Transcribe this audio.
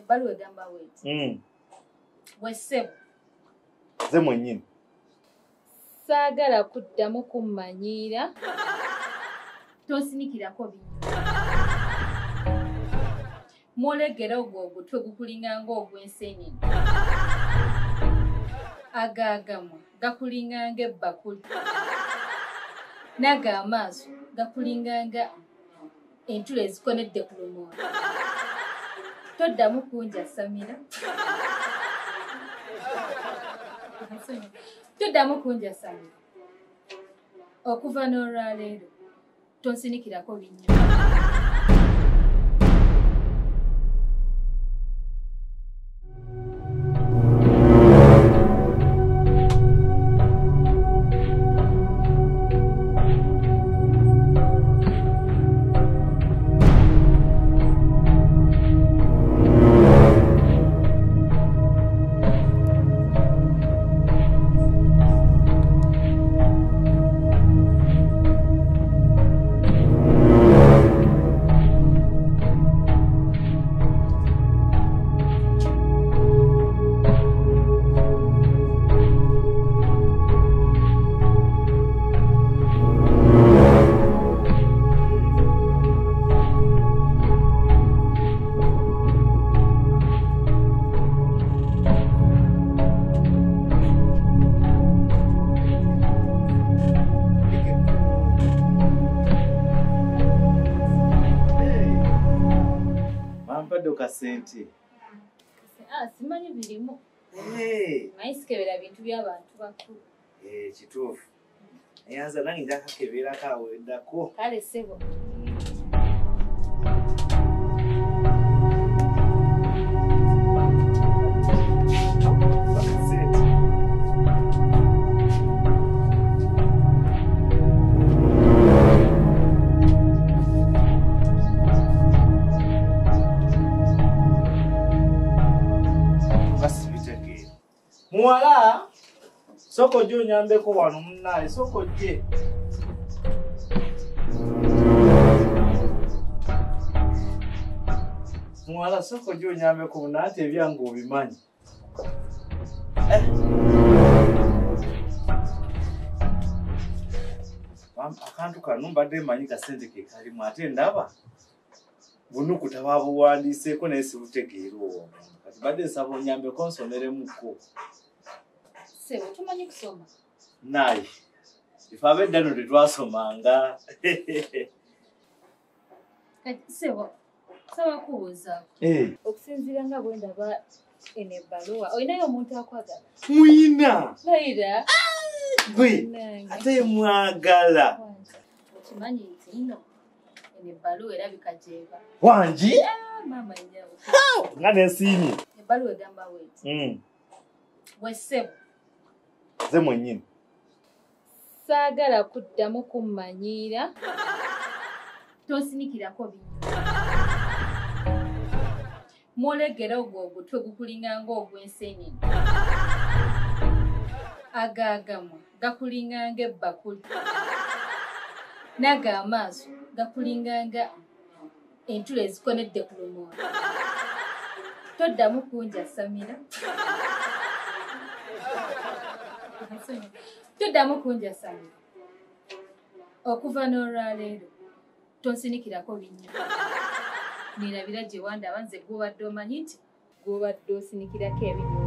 Ebbaluwa egamba weeti. Wessebo. Nze mwennyini. Saagala kuddamu kummanyiira. Tosinikirako bintu. Mwolegera ogwo ogutwe gukulinga ng'ogw'enseenene. Agaagamwa gakulinga ng'ebbakuli. Naga amaaso gakulinga nga entula ezikonedde ku lumoolo. Toddamu kunjasamira. Toddamu kunjasamira. Okuva n'olwaleero tonsinikirako binnya. Sente. Simanyi birimu. Mayisikebera bintu by'abantu bakulu. Kituufu. Eyanza nange njakakebera kaweddako. Kale ssebo. Muwala, soko jjo nyambeko wano munnaye, soko jje. Muwala, soko jjo nyambeko munnaye ate ebyange obimanyi. Akantu kano mbadde mmanyi kasente ke kalimu ate ndaba bunukuta babuwandiiseeko naye sibutegeera olwo. Kati badde nsaba onyambeko nsomeremuko. Sebo, tumanyi kusoma? Naye. Ife ab'edda nno tetwasomanga. Kati Sebo, saba kubuuza. Okusinziira nga bwe ndaba eno ebbaluwa, olinayo omuntu akwagala? Muyina! Bayira? Gwe, ate mwagala. Okimanyi nti nno eno ebbaluwa erabika gy'eva. Wangi? Maama njawo. Nga n'ensiimye. Ebbaluwa egamba weeti. Wessebo. Nze mwennyini. Saagala kuddamu kummanyiira. Tosinikirako bintu. Mwolegera ogwo ogutwe gukulinga ng'ogw'enseenene. Agaagamwa gakulinga ng'ebbakuli. Naga amaaso gakulinga nga entula ezikonedde ku lumoolo. Toddamu kunjasamira. Toddamu kunjasamira. Okuva n'olwaleero tonsinikirako binnya. Neerabira gye wandaba nze gw'obadde omanyi nti gw'obadde osinikirako ebintu.